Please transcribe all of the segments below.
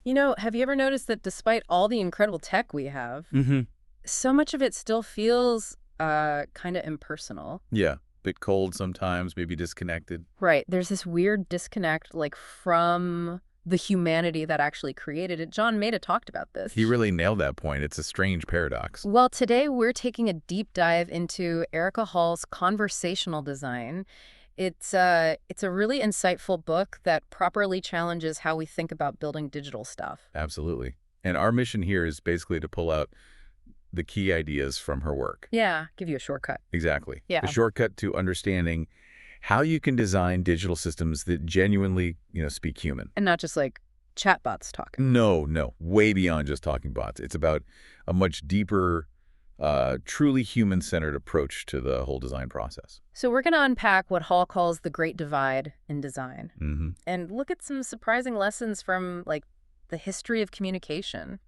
Have you ever noticed that despite all the incredible tech we have, Hmm. so much of it still feels kind of impersonal? Yeah. Bit cold sometimes, maybe disconnected. Right. There's this weird disconnect, like, from the humanity that actually created it. John Maida talked about this. He really nailed that point. It's a strange paradox. Well, today we're taking a deep dive into Erika Hall's Conversational Design. It's a really insightful book that properly challenges how we think about building digital stuff. Absolutely. And our mission here is basically to pull out the key ideas from her work. Yeah, give you a shortcut. Exactly. Yeah. The shortcut to understanding how you can design digital systems that genuinely, speak human. And not just like chatbots talking. No, no, way beyond just talking bots. It's about a much deeper, truly human-centered approach to the whole design process. So we're going to unpack what Hall calls the Great Divide in design Hmm. and look at some surprising lessons from, like, the history of communication,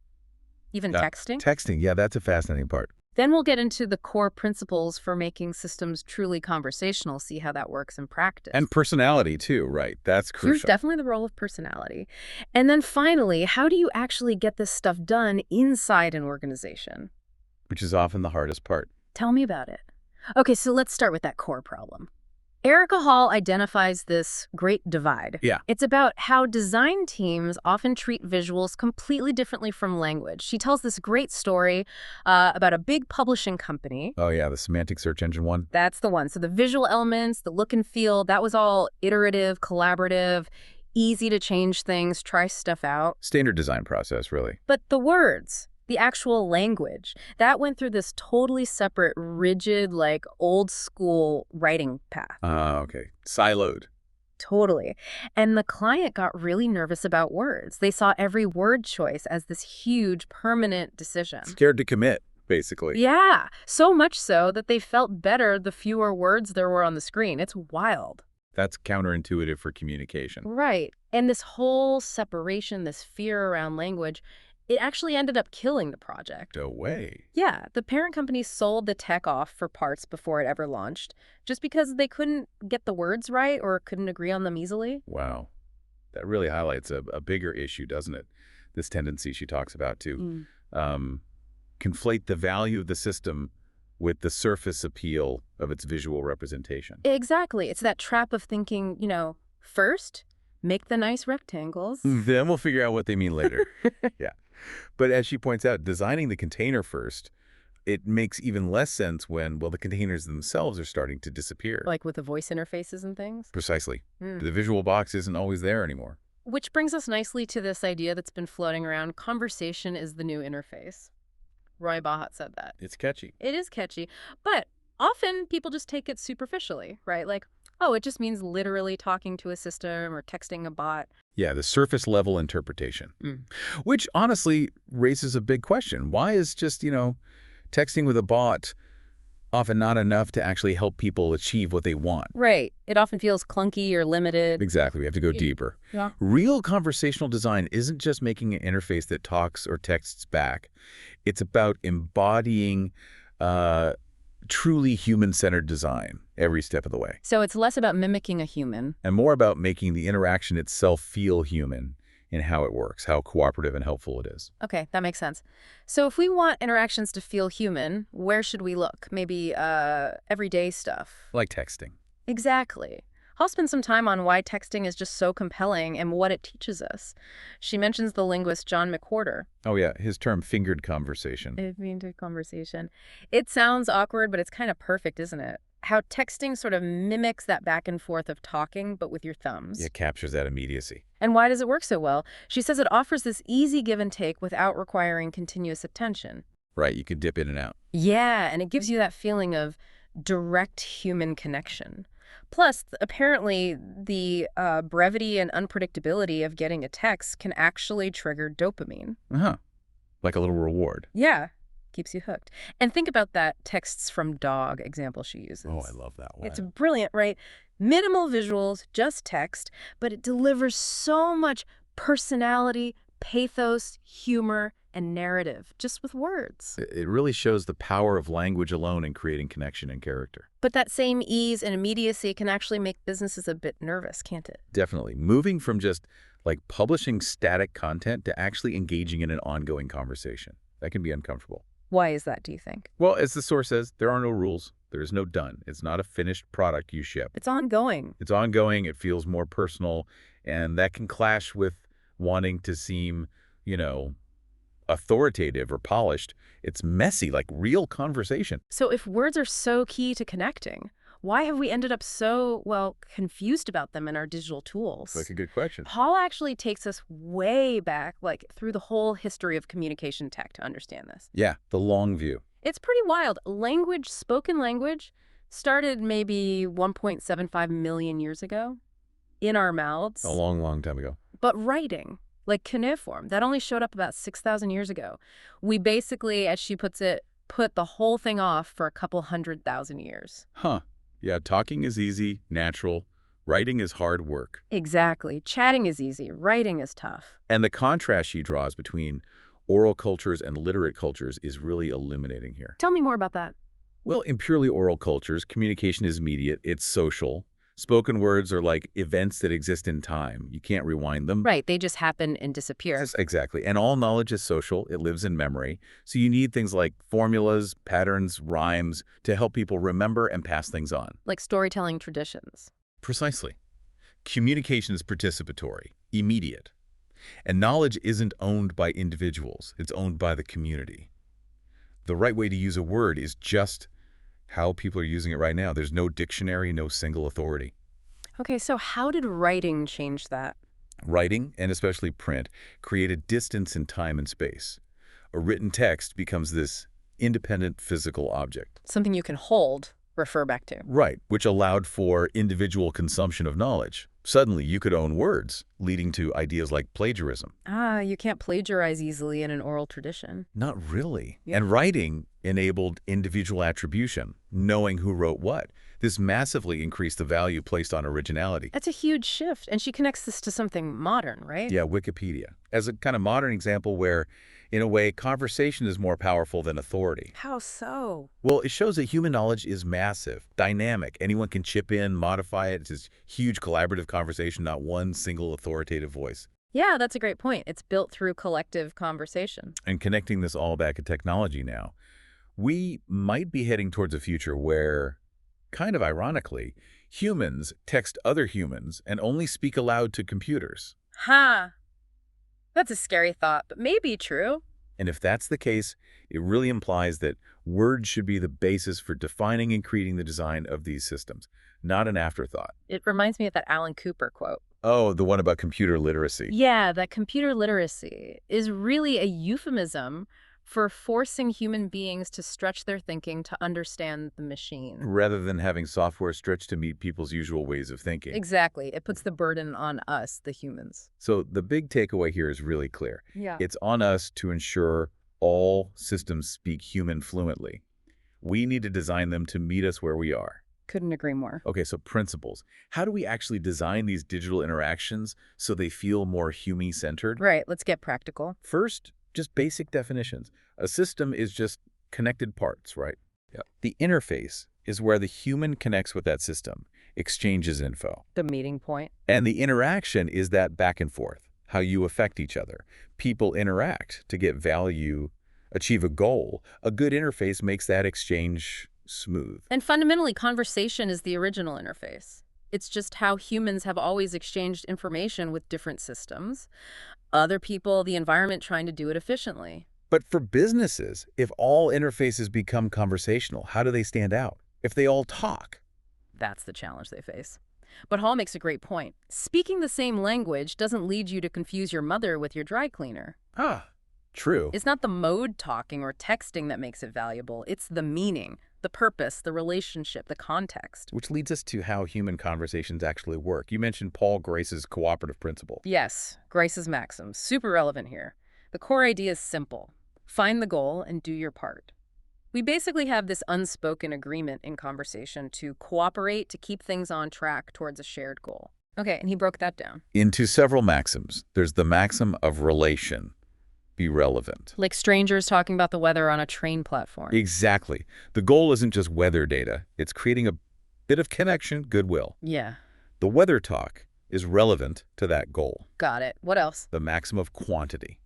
even texting. Texting, yeah, that's a fascinating part. Then we'll get into the core principles for making systems truly conversational, see how that works in practice. And personality, too, right? That's Here's crucial. definitely the role of personality. And then finally, how do you actually get this stuff done inside an organization? Which is often the hardest part. Tell me about it. Okay, so let's start with that core problem. Erika Hall identifies this great divide. Yeah. It's about how design teams often treat visuals completely differently from language. She tells this great story about a big publishing company. Oh, yeah, the semantic search engine one. That's the one. So the visual elements, the look and feel, that was all iterative, collaborative, easy to change things, try stuff out. Standard design process, really. But the words, the actual language, that went through this totally separate, rigid, like old school writing path. Okay. Siloed. Totally. And the client got really nervous about words. They saw every word choice as this huge, permanent decision. Scared to commit, basically. Yeah, so much so that they felt better the fewer words there were on the screen. It's wild. That's counterintuitive for communication. Right. And this whole separation, this fear around language, it actually ended up killing the project. No way. Yeah, the parent company sold the tech off for parts before it ever launched, just because they couldn't get the words right or couldn't agree on them easily. Wow. That really highlights a bigger issue, doesn't it? This tendency she talks about to conflate the value of the system with the surface appeal of its visual representation. Exactly. It's that trap of thinking, first, make the nice rectangles. Then we'll figure out what they mean later. Yeah. But as she points out, designing the container first, it makes even less sense when, well, the containers themselves are starting to disappear. Like with the voice interfaces and things. Precisely. The visual box isn't always there anymore. Which brings us nicely to this idea that's been floating around. Conversation is the new interface. Roy Bahat said that. It's catchy. It is catchy, but often people just take it superficially, right? Like, oh, it just means literally talking to a system or texting a bot. Yeah, the surface level interpretation. Which honestly raises a big question. Why is just, texting with a bot often not enough to actually help people achieve what they want? Right. It often feels clunky or limited. Exactly. We have to go deeper. Yeah. Real conversational design isn't just making an interface that talks or texts back. It's about embodying truly human-centered design every step of the way. So it's less about mimicking a human. And more about making the interaction itself feel human in how it works, how cooperative and helpful it is. Okay, that makes sense. So if we want interactions to feel human, where should we look? Maybe everyday stuff. Like texting. Exactly. I'll spend some time on why texting is just so compelling and what it teaches us. She mentions the linguist John McWhorter. Oh, yeah, his term fingered conversation. Fingered conversation. It sounds awkward, but it's kind of perfect, isn't it? How texting sort of mimics that back and forth of talking, but with your thumbs. It captures that immediacy. And why does it work so well? She says it offers this easy give and take without requiring continuous attention. Right, you could dip in and out. Yeah, and it gives you that feeling of direct human connection. Plus, apparently, the brevity and unpredictability of getting a text can actually trigger dopamine. Uh-huh. Like a little reward. Yeah, keeps you hooked. And think about that texts from dog example she uses. Oh, I love that one. It's brilliant, right? Minimal visuals, just text, but it delivers so much personality, pathos, humor, and narrative, just with words. It really shows the power of language alone in creating connection and character. But that same ease and immediacy can actually make businesses a bit nervous, can't it? Definitely. Moving from just like publishing static content to actually engaging in an ongoing conversation. That can be uncomfortable. Why is that, do you think? Well, as the source says, there are no rules. There is no done. It's not a finished product you ship. It's ongoing. It's ongoing. It feels more personal. And that can clash with wanting to seem, you know, authoritative or polished. It's messy, like real conversation. So if words are so key to connecting, why have we ended up so, well, confused about them in our digital tools? That's a good question. Paul actually takes us way back, like through the whole history of communication tech to understand this. Yeah, the long view. It's pretty wild. Language, spoken language, started maybe 1.75 million years ago in our mouths. A long, long time ago. But writing, like cuneiform, that only showed up about 6,000 years ago. We basically, as she puts it, put the whole thing off for a couple 100,000 years. Huh. Yeah, talking is easy, natural. Writing is hard work. Exactly. Chatting is easy. Writing is tough. And the contrast she draws between oral cultures and literate cultures is really illuminating here. Tell me more about that. Well, in purely oral cultures, communication is immediate, it's social. Spoken words are like events that exist in time. You can't rewind them. Right, they just happen and disappear. Yes, exactly. And all knowledge is social. It lives in memory. So you need things like formulas, patterns, rhymes to help people remember and pass things on. Like storytelling traditions. Precisely. Communication is participatory, immediate. And knowledge isn't owned by individuals. It's owned by the community. The right way to use a word is just how people are using it right now. There's no dictionary, no single authority. Okay, so how did writing change that? Writing, and especially print, created distance in time and space. A written text becomes this independent physical object. Something you can hold, refer back to. Right, which allowed for individual consumption of knowledge. Suddenly, you could own words, leading to ideas like plagiarism. You can't plagiarize easily in an oral tradition. Not really. Yeah. And writing enabled individual attribution, knowing who wrote what. This massively increased the value placed on originality. That's a huge shift, and she connects this to something modern, right? Yeah, Wikipedia. As a kind of modern example where, in a way, conversation is more powerful than authority. How so? Well, it shows that human knowledge is massive, dynamic. Anyone can chip in, modify it. It's this huge collaborative conversation, not one single authoritative voice. Yeah, that's a great point. It's built through collective conversation. And connecting this all back to technology now, we might be heading towards a future where, kind of ironically, humans text other humans and only speak aloud to computers. That's a scary thought, but maybe true. And if that's the case, it really implies that words should be the basis for defining and creating the design of these systems, not an afterthought. It reminds me of that Alan Cooper quote. Oh, the one about computer literacy. Yeah, that computer literacy is really a euphemism for forcing human beings to stretch their thinking to understand the machine. Rather than having software stretched to meet people's usual ways of thinking. Exactly. It puts the burden on us, the humans. So the big takeaway here is really clear. Yeah. It's on us to ensure all systems speak human fluently. We need to design them to meet us where we are. Couldn't agree more. Okay, so principles. How do we actually design these digital interactions so they feel more human-centered? Right, let's get practical. First, just basic definitions. A system is just connected parts, right? Yep. The interface is where the human connects with that system, exchanges info. The meeting point. And the interaction is that back and forth, how you affect each other. People interact to get value, achieve a goal. A good interface makes that exchange smooth. And fundamentally, conversation is the original interface. It's just how humans have always exchanged information with different systems, other people, the environment trying to do it efficiently. But for businesses, if all interfaces become conversational, how do they stand out? If they all talk? That's the challenge they face. But Hall makes a great point. Speaking the same language doesn't lead you to confuse your mother with your dry cleaner. True. It's not the mode talking or texting that makes it valuable. It's the meaning, the purpose, the relationship, the context. Which leads us to how human conversations actually work. You mentioned Paul Grace's cooperative principle. Yes, Grace's maxim, super relevant here. The core idea is simple. Find the goal and do your part. We basically have this unspoken agreement in conversation to cooperate to keep things on track towards a shared goal. Okay, and he broke that down. Into several maxims. There's the maxim of relation. Be relevant. Like strangers talking about the weather on a train platform. Exactly. The goal isn't just weather data. It's creating a bit of connection, goodwill. Yeah. The weather talk is relevant to that goal. Got it. What else? The maximum of quantity.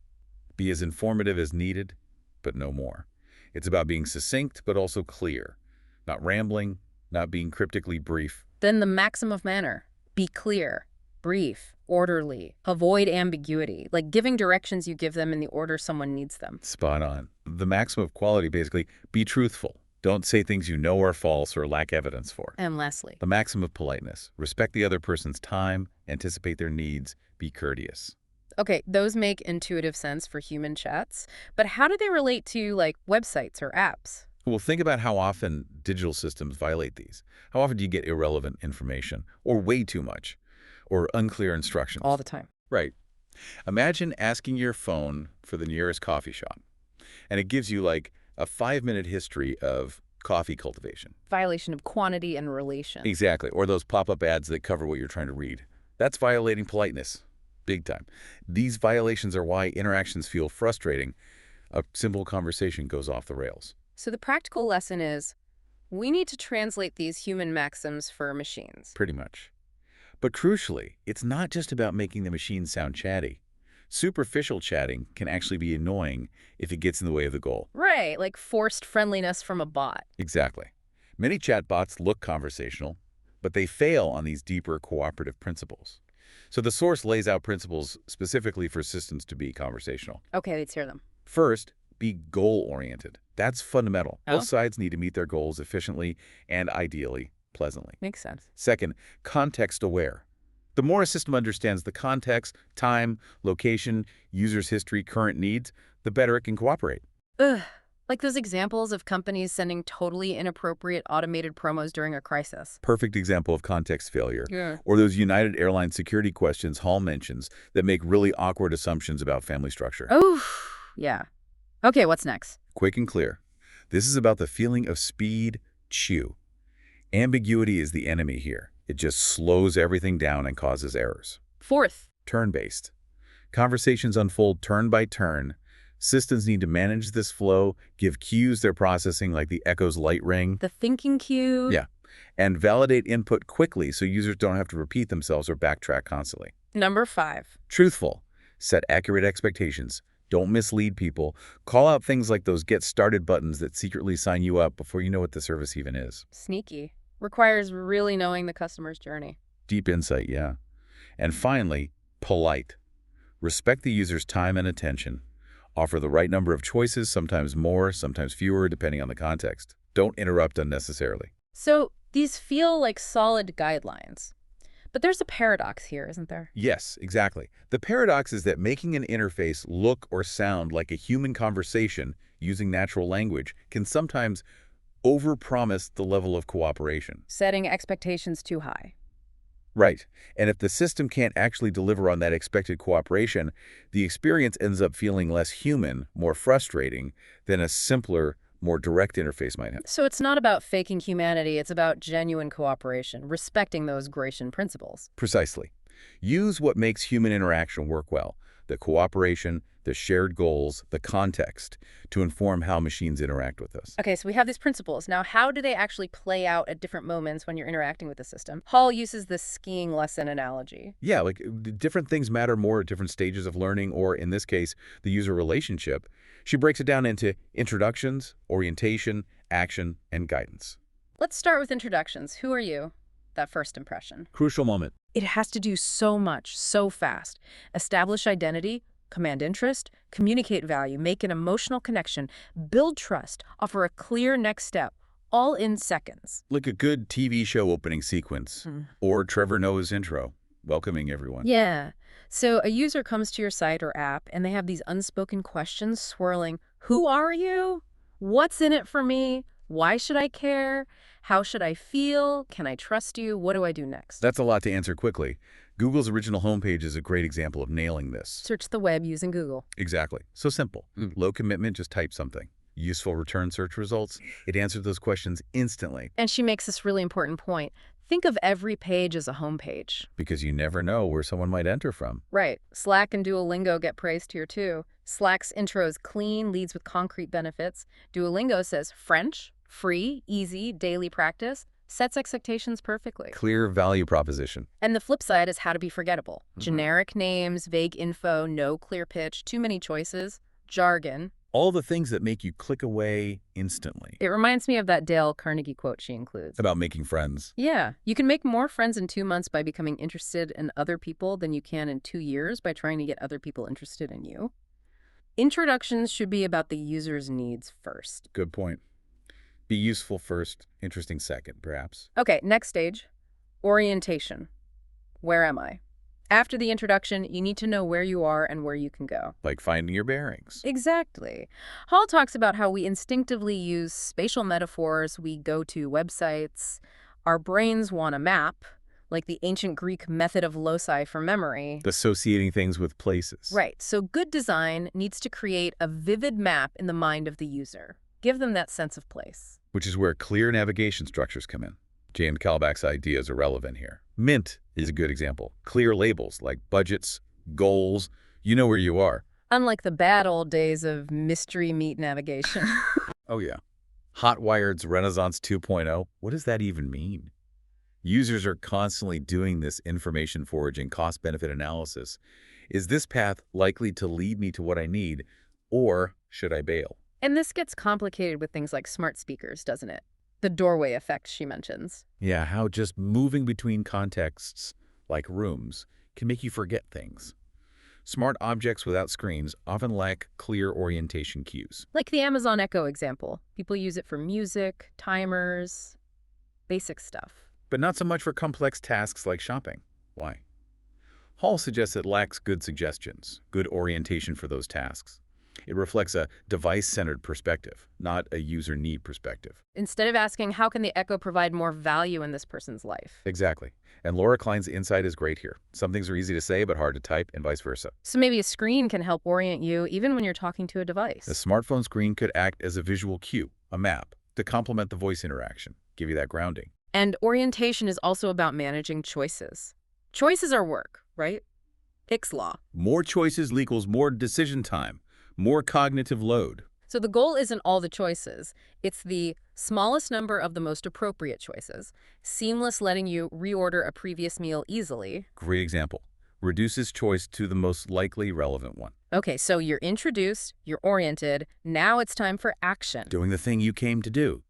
Be as informative as needed, but no more. It's about being succinct, but also clear. Not rambling, not being cryptically brief. Then the maxim of manner. Be clear, brief, orderly. Avoid ambiguity, like giving directions you give them in the order someone needs them. Spot on. The maximum of quality, basically, be truthful. Don't say things you know are false or lack evidence for. And lastly, The maximum of politeness. Respect the other person's time, anticipate their needs, be courteous. okay, those make intuitive sense for human chats, but how do they relate to, like, websites or apps? Well, think about how often digital systems violate these. How often do you get irrelevant information, or way too much, or unclear instructions? All the time. Right. Imagine asking your phone for the nearest coffee shop, and it gives you like a 5-minute history of coffee cultivation. Violation of quantity and relation. Exactly. Or those pop-up ads that cover what you're trying to read. That's violating politeness. Big time. These violations are why interactions feel frustrating. A simple conversation goes off the rails. So the practical lesson is, we need to translate these human maxims for machines. Pretty much. But crucially, it's not just about making the machine sound chatty. Superficial chatting can actually be annoying if it gets in the way of the goal. Right, like forced friendliness from a bot. Exactly. Many chatbots look conversational, but they fail on these deeper cooperative principles. So the source lays out principles specifically for systems to be conversational. Okay, let's hear them. First, be goal-oriented. That's fundamental. Oh. Both sides need to meet their goals efficiently and ideally pleasantly. Makes sense. Second, context-aware. The more a system understands the context, time, location, user's history, current needs, the better it can cooperate. Ugh, like those examples of companies sending totally inappropriate automated promos during a crisis. Perfect example of context failure. Yeah. Or those United Airlines security questions Hall mentions that make really awkward assumptions about family structure. Oh, yeah. Okay, what's next? Quick and clear. This is about the feeling of speed, chew. Ambiguity is the enemy here. It just slows everything down and causes errors. Fourth. Turn-based. Conversations unfold turn by turn. Systems need to manage this flow, give cues they're processing like the echo's light ring. The thinking cue. Yeah. And validate input quickly so users don't have to repeat themselves or backtrack constantly. Number 5. Truthful. Set accurate expectations. Don't mislead people. Call out things like those get started buttons that secretly sign you up before you know what the service even is. Sneaky. Requires really knowing the customer's journey. Deep insight, yeah. And finally, polite. Respect the user's time and attention. Offer the right number of choices, sometimes more, sometimes fewer, depending on the context. Don't interrupt unnecessarily. So these feel like solid guidelines. But there's a paradox here, isn't there? Yes, exactly. The paradox is that making an interface look or sound like a human conversation using natural language can sometimes overpromise the level of cooperation. Setting expectations too high. Right. And if the system can't actually deliver on that expected cooperation, the experience ends up feeling less human, more frustrating than a simpler, more direct interface might have. So it's not about faking humanity, it's about genuine cooperation, respecting those Gratian principles. Precisely. Use what makes human interaction work well, the cooperation, the shared goals, the context, to inform how machines interact with us. Okay, so we have these principles. Now, how do they actually play out at different moments when you're interacting with the system? Hall uses the skiing lesson analogy. Yeah, like different things matter more at different stages of learning, or in this case, the user relationship. She breaks it down into introductions, orientation, action, and guidance. Let's start with introductions. Who are you? That first impression. Crucial moment. It has to do so much, so fast. Establish identity, command interest, communicate value, make an emotional connection, build trust, offer a clear next step, all in seconds. Like a good TV show opening sequence, or Trevor Noah's intro, welcoming everyone. Yeah. So a user comes to your site or app and they have these unspoken questions swirling. Who are you? What's in it for me? Why should I care? How should I feel? Can I trust you? What do I do next? That's a lot to answer quickly. Google's original homepage is a great example of nailing this. Search the web using Google. Exactly. So simple. Low commitment, just type something. Useful return search results. It answered those questions instantly. And she makes this really important point. Think of every page as a homepage. Because you never know where someone might enter from. Right. Slack and Duolingo get praised here too. Slack's intro is clean, leads with concrete benefits. Duolingo says French, free, easy, daily practice. Sets expectations perfectly. Clear value proposition. And the flip side is how to be forgettable. Generic names, vague info, no clear pitch, too many choices, jargon. All the things that make you click away instantly. It reminds me of that Dale Carnegie quote she includes. About making friends. Yeah, you can make more friends in 2 months by becoming interested in other people than you can in 2 years by trying to get other people interested in you. Introductions should be about the user's needs first. Good point. Be useful first, interesting second, perhaps. Okay, next stage, orientation. Where am I? After the introduction, you need to know where you are and where you can go. Like finding your bearings. Exactly. Hall talks about how we instinctively use spatial metaphors, we go to websites, our brains want a map, like the ancient Greek method of loci for memory. Associating things with places. Right, so good design needs to create a vivid map in the mind of the user. Give them that sense of place. Which is where clear navigation structures come in. Jan Kalbach's ideas are relevant here. Mint is a good example. Clear labels like budgets, goals, you know where you are. Unlike the bad old days of mystery meat navigation. Oh yeah. Hotwired's Renaissance 2.0, what does that even mean? Users are constantly doing this information foraging cost-benefit analysis. Is this path likely to lead me to what I need, or should I bail? And this gets complicated with things like smart speakers, doesn't it? The doorway effect she mentions. Yeah, how just moving between contexts, like rooms, can make you forget things. Smart objects without screens often lack clear orientation cues. Like the Amazon Echo example. People use it for music, timers, basic stuff. But not so much for complex tasks like shopping. Why? Hall suggests it lacks good suggestions, good orientation for those tasks. It reflects a device-centered perspective, not a user need perspective. Instead of asking, how can the Echo provide more value in this person's life? Exactly. And Laura Klein's insight is great here. Some things are easy to say but hard to type, and vice versa. So maybe a screen can help orient you even when you're talking to a device. A smartphone screen could act as a visual cue, a map, to complement the voice interaction, give you that grounding. And orientation is also about managing choices. Choices are work, right? Hick's law. More choices equals more decision time, more cognitive load. So the goal isn't all the choices. It's the smallest number of the most appropriate choices. Seamless, letting you reorder a previous meal easily. Great example. Reduces choice to the most likely relevant one. Okay, so you're introduced, you're oriented, now it's time for action. Doing the thing you came to do.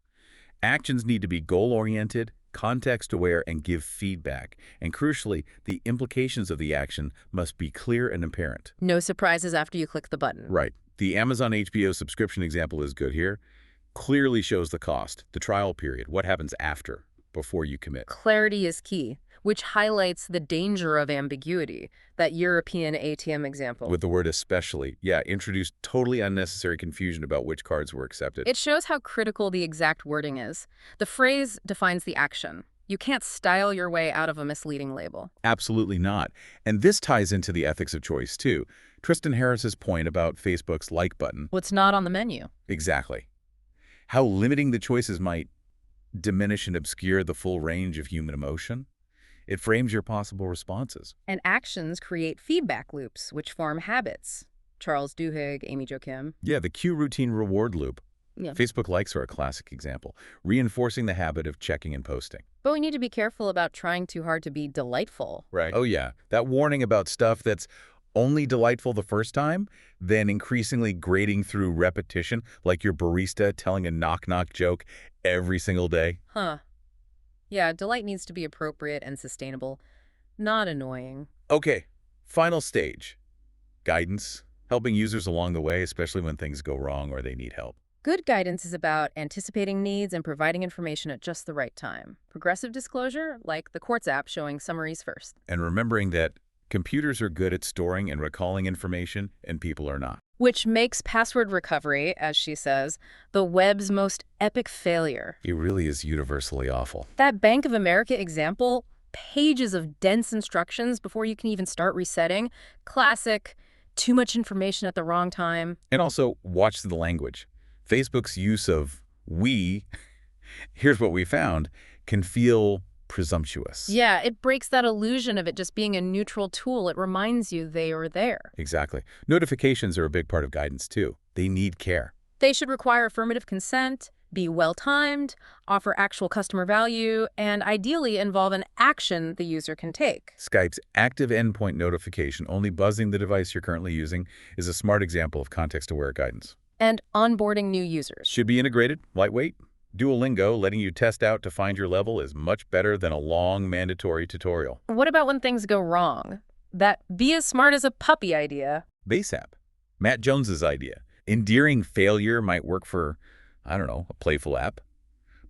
Actions need to be goal-oriented, context-aware, and give feedback. And crucially, the implications of the action must be clear and apparent. No surprises after you click the button. Right. The Amazon HBO subscription example is good here. Clearly shows the cost, the trial period, what happens after, before you commit. Clarity is key, which highlights the danger of ambiguity, that European ATM example. With the word especially, yeah, introduced totally unnecessary confusion about which cards were accepted. It shows how critical the exact wording is. The phrase defines the action. You can't style your way out of a misleading label. Absolutely not. And this ties into the ethics of choice, too. Tristan Harris's point about Facebook's like button. What's not on the menu? Exactly. How limiting the choices might diminish and obscure the full range of human emotion. It frames your possible responses. And actions create feedback loops, which form habits. Charles Duhigg, Amy Jo Kim. Yeah, the cue routine reward loop. Yeah. Facebook likes are a classic example, reinforcing the habit of checking and posting. But we need to be careful about trying too hard to be delightful. Right. Oh, yeah. That warning about stuff that's only delightful the first time, then increasingly grading through repetition, like your barista telling a knock-knock joke every single day. Huh. Yeah, delight needs to be appropriate and sustainable, not annoying. Okay, final stage. Guidance, helping users along the way, especially when things go wrong or they need help. Good guidance is about anticipating needs and providing information at just the right time. Progressive disclosure, like the Quartz app showing summaries first. And remembering that computers are good at storing and recalling information, and people are not. Which makes password recovery, as she says, the web's most epic failure. It really is universally awful. That Bank of America example, pages of dense instructions before you can even start resetting. Classic, too much information at the wrong time. And also, watch the language. Facebook's use of we, here's what we found, can feel presumptuous. Yeah, it breaks that illusion of it just being a neutral tool. It reminds you they are there. Exactly. Notifications are a big part of guidance, too. They need care. They should require affirmative consent, be well-timed, offer actual customer value, and ideally involve an action the user can take. Skype's active endpoint notification only buzzing the device you're currently using is a smart example of context-aware guidance. And onboarding new users. Should be integrated, lightweight. Duolingo letting you test out to find your level is much better than a long mandatory tutorial. What about when things go wrong? That be as smart as a puppy idea. Base app. Matt Jones's idea. Endearing failure might work for, I don't know, a playful app.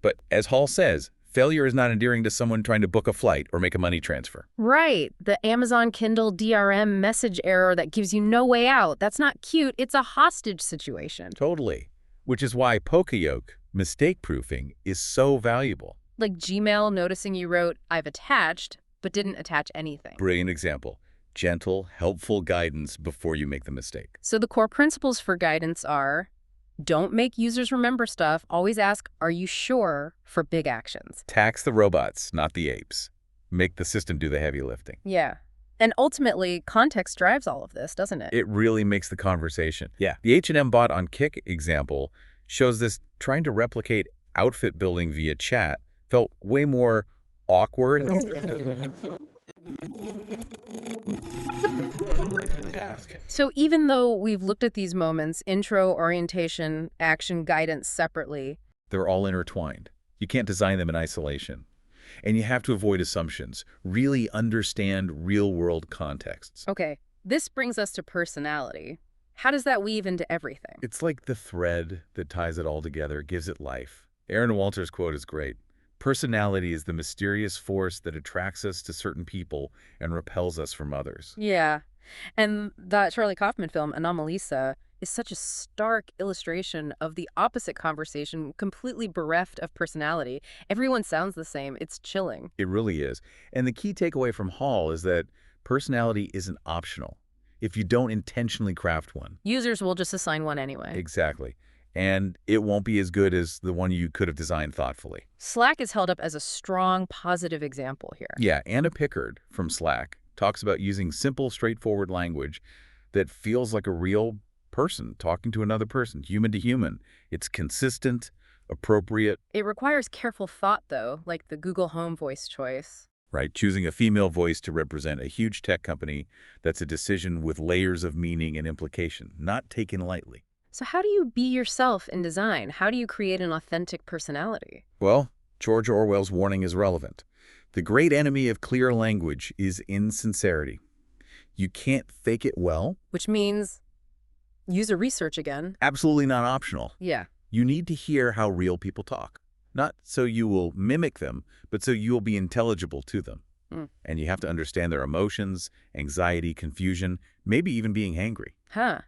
But as Hall says, failure is not endearing to someone trying to book a flight or make a money transfer. Right. The Amazon Kindle DRM message error that gives you no way out. That's not cute. It's a hostage situation. Totally. Which is why Pokeyoke, mistake proofing, is so valuable. Like Gmail noticing you wrote, "I've attached," but didn't attach anything. Brilliant example. Gentle, helpful guidance before you make the mistake. So the core principles for guidance are: don't make users remember stuff. Always ask, "Are you sure?" for big actions. Tax the robots, not the apes. Make the system do the heavy lifting. Yeah. And ultimately, context drives all of this, doesn't it? It really makes the conversation. Yeah. The H&M bot on Kik example shows this. Trying to replicate outfit building via chat felt way more awkward. So even though we've looked at these moments, intro, orientation, action, guidance separately, They're all intertwined. You can't design them in isolation. And you have to avoid assumptions. Really understand real-world contexts. okay, this brings us to personality. How does that weave into everything? It's like the thread that ties it all together, gives it life. Aaron Walter's quote is great. Personality is the mysterious force that attracts us to certain people and repels us from others. Yeah. And that Charlie Kaufman film, Anomalisa, is such a stark illustration of the opposite conversation, completely bereft of personality. Everyone sounds the same. It's chilling. It really is. And the key takeaway from Hall is that personality isn't optional if you don't intentionally craft one. Users will just assign one anyway. Exactly. And it won't be as good as the one you could have designed thoughtfully. Slack is held up as a strong, positive example here. Yeah, Anna Pickard from Slack talks about using simple, straightforward language that feels like a real person talking to another person, human to human. It's consistent, appropriate. It requires careful thought, though, like the Google Home voice choice. Right, choosing a female voice to represent a huge tech company, that's a decision with layers of meaning and implication, not taken lightly. So how do you be yourself in design? How do you create an authentic personality? Well, George Orwell's warning is relevant. The great enemy of clear language is insincerity. You can't fake it well. Which means user research again. Absolutely not optional. Yeah. You need to hear how real people talk. Not so you will mimic them, but so you will be intelligible to them. And you have to understand their emotions, anxiety, confusion, maybe even being hangry. Huh.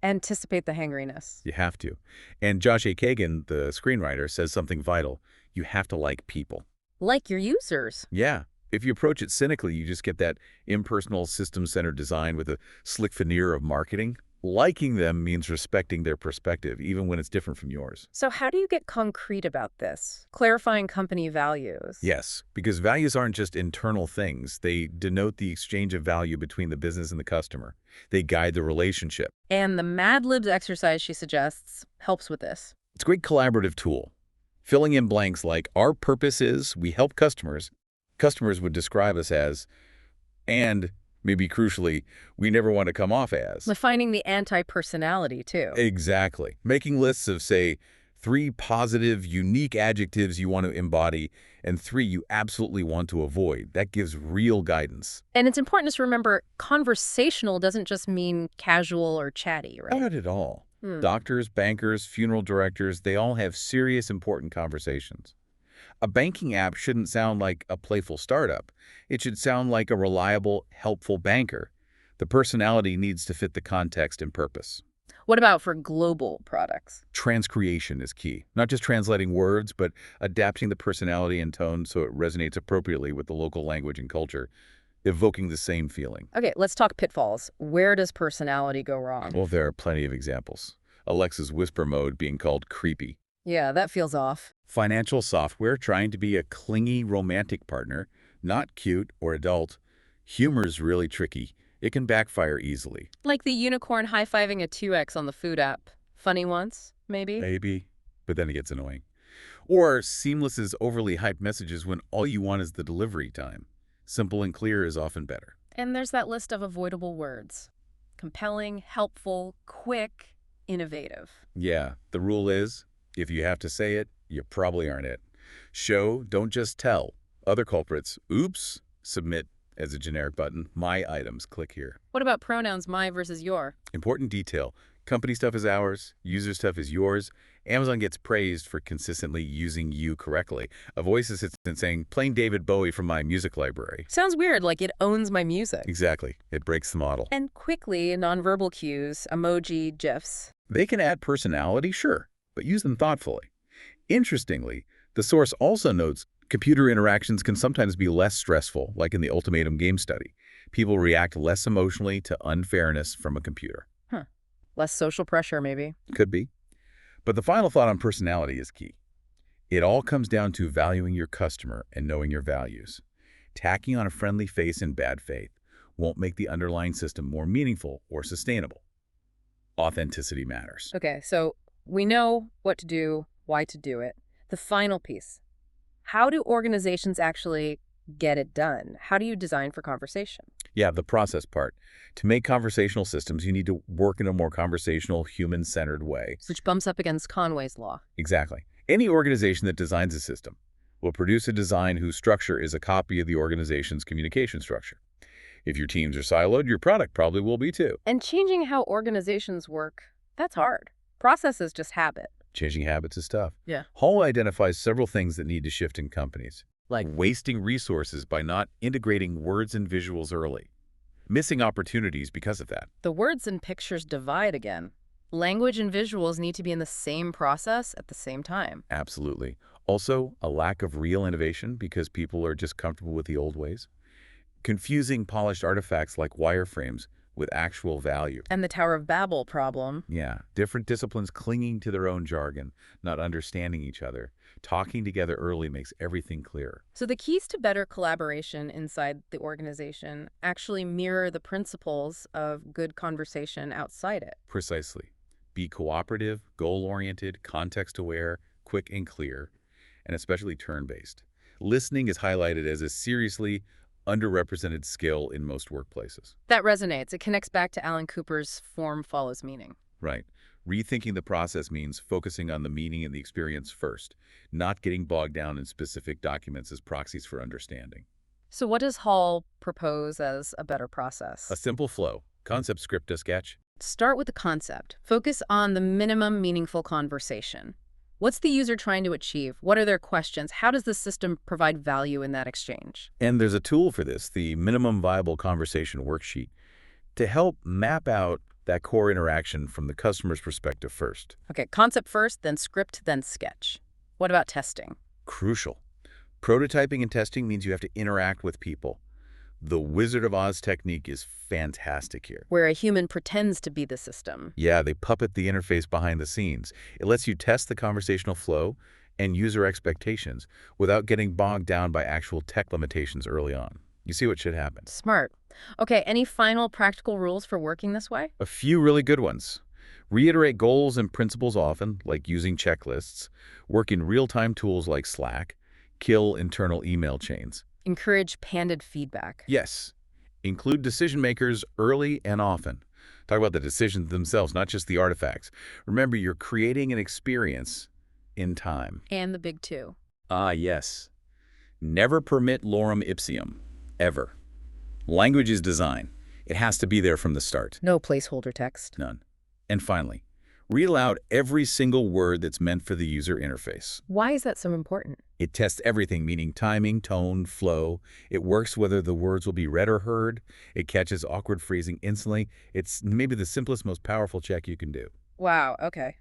Anticipate the hangriness. You have to. And Josh A. Kagan, the screenwriter, says something vital. You have to like people. Like your users. Yeah. If you approach it cynically, you just get that impersonal, system-centered design with a slick veneer of marketing. Liking them means respecting their perspective, even when it's different from yours. So how do you get concrete about this? Clarifying company values. Yes, because values aren't just internal things. They denote the exchange of value between the business and the customer. They guide the relationship. And the Mad Libs exercise she suggests helps with this. It's a great collaborative tool. Filling in blanks like, our purpose is we help customers. Customers would describe us as, and maybe crucially, we never want to come off as. Defining the anti-personality, too. Exactly. Making lists of, say, 3 positive, unique adjectives you want to embody and 3 you absolutely want to avoid. That gives real guidance. And it's important to remember, conversational doesn't just mean casual or chatty, right? Not at all. Doctors, bankers, funeral directors, they all have serious, important conversations. A banking app shouldn't sound like a playful startup. It should sound like a reliable, helpful banker. The personality needs to fit the context and purpose. What about for global products? Transcreation is key. Not just translating words, but adapting the personality and tone so it resonates appropriately with the local language and culture, evoking the same feeling. Okay, let's talk pitfalls. Where does personality go wrong? Well, there are plenty of examples. Alexa's whisper mode being called creepy. Yeah, that feels off. Financial software trying to be a clingy romantic partner, not cute or adult. Humor's really tricky. It can backfire easily. Like the unicorn high-fiving a 2X on the food app. Funny once, maybe? Maybe, but then it gets annoying. Or seamless as overly hyped messages when all you want is the delivery time. Simple and clear is often better. And there's that list of avoidable words. Compelling, helpful, quick, innovative. Yeah, the rule is, if you have to say it, you probably aren't it. Show, don't just tell. Other culprits, oops, submit as a generic button. My items, click here. What about pronouns my versus your? Important detail. Company stuff is ours. User stuff is yours. Amazon gets praised for consistently using you correctly. A voice assistant saying, playing David Bowie from my music library. Sounds weird, like it owns my music. Exactly. It breaks the model. And quickly, nonverbal cues, emoji, GIFs. They can add personality, sure, but use them thoughtfully. Interestingly, the source also notes computer interactions can sometimes be less stressful, like in the Ultimatum game study. People react less emotionally to unfairness from a computer. Huh. Less social pressure, maybe. Could be. But the final thought on personality is key. It all comes down to valuing your customer and knowing your values. Tacking on a friendly face in bad faith won't make the underlying system more meaningful or sustainable. Authenticity matters. Okay, so we know what to do, why to do it. The final piece. How do organizations actually get it done? How do you design for conversation? Yeah, the process part. To make conversational systems, you need to work in a more conversational, human-centered way. Which bumps up against Conway's law. Exactly. Any organization that designs a system will produce a design whose structure is a copy of the organization's communication structure. If your teams are siloed, your product probably will be too. And changing how organizations work, that's hard. Process is just habit. Changing habits is tough. Yeah. Hall identifies several things that need to shift in companies, like wasting resources by not integrating words and visuals early, missing opportunities because of that. The words and pictures divide again. Language and visuals need to be in the same process at the same time. Absolutely. Also, a lack of real innovation because people are just comfortable with the old ways. Confusing polished artifacts like wireframes with actual value. And the Tower of Babel problem. Yeah, different disciplines clinging to their own jargon, not understanding each other. Talking together early makes everything clearer. So the keys to better collaboration inside the organization actually mirror the principles of good conversation outside it. Precisely. Be cooperative, goal-oriented, context-aware, quick and clear, and especially turn-based. Listening is highlighted as a seriously underrepresented skill in most workplaces. That resonates. It connects back to Alan Cooper's form follows meaning. Right. Rethinking the process means focusing on the meaning and the experience first, not getting bogged down in specific documents as proxies for understanding. So what does Hall propose as a better process? A simple flow. Concept script to sketch. Start with the concept. Focus on the minimum meaningful conversation. What's the user trying to achieve? What are their questions? How does the system provide value in that exchange? And there's a tool for this, the Minimum Viable Conversation Worksheet, to help map out that core interaction from the customer's perspective first. Okay, concept first, then script, then sketch. What about testing? Crucial. Prototyping and testing means you have to interact with people. The Wizard of Oz technique is fantastic here. Where a human pretends to be the system. Yeah, they puppet the interface behind the scenes. It lets you test the conversational flow and user expectations without getting bogged down by actual tech limitations early on. You see what should happen. Smart. Okay, any final practical rules for working this way? A few really good ones. Reiterate goals and principles often, like using checklists. Work in real-time tools like Slack. Kill internal email chains. Encourage candid feedback. Yes. Include decision makers early and often. Talk about the decisions themselves, not just the artifacts. Remember, you're creating an experience in time. And the big two. Ah, yes. Never permit lorem ipsum. Ever. Language is design. It has to be there from the start. No placeholder text. None. And finally, read aloud every single word that's meant for the user interface. Why is that so important? It tests everything, meaning timing, tone, flow. It works whether the words will be read or heard. It catches awkward phrasing instantly. It's maybe the simplest, most powerful check you can do. Wow, okay.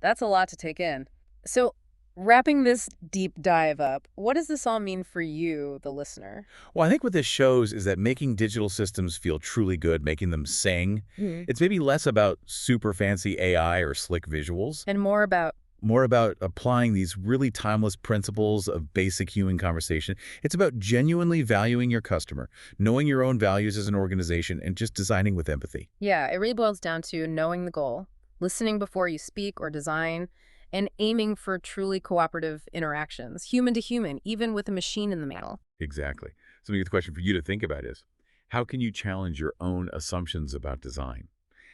That's a lot to take in. So, wrapping this deep dive up, what does this all mean for you, the listener? Well, I think what this shows is that making digital systems feel truly good, making them sing, it's maybe less about super fancy AI or slick visuals. And more about applying these really timeless principles of basic human conversation. It's about genuinely valuing your customer, knowing your own values as an organization, and just designing with empathy. Yeah, it really boils down to knowing the goal, listening before you speak or design, and aiming for truly cooperative interactions, human to human, even with a machine in the middle. Exactly. So maybe the question for you to think about is, how can you challenge your own assumptions about design?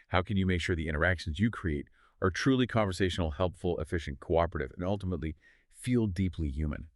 How can you make sure the interactions you create are truly conversational, helpful, efficient, cooperative, and ultimately feel deeply human?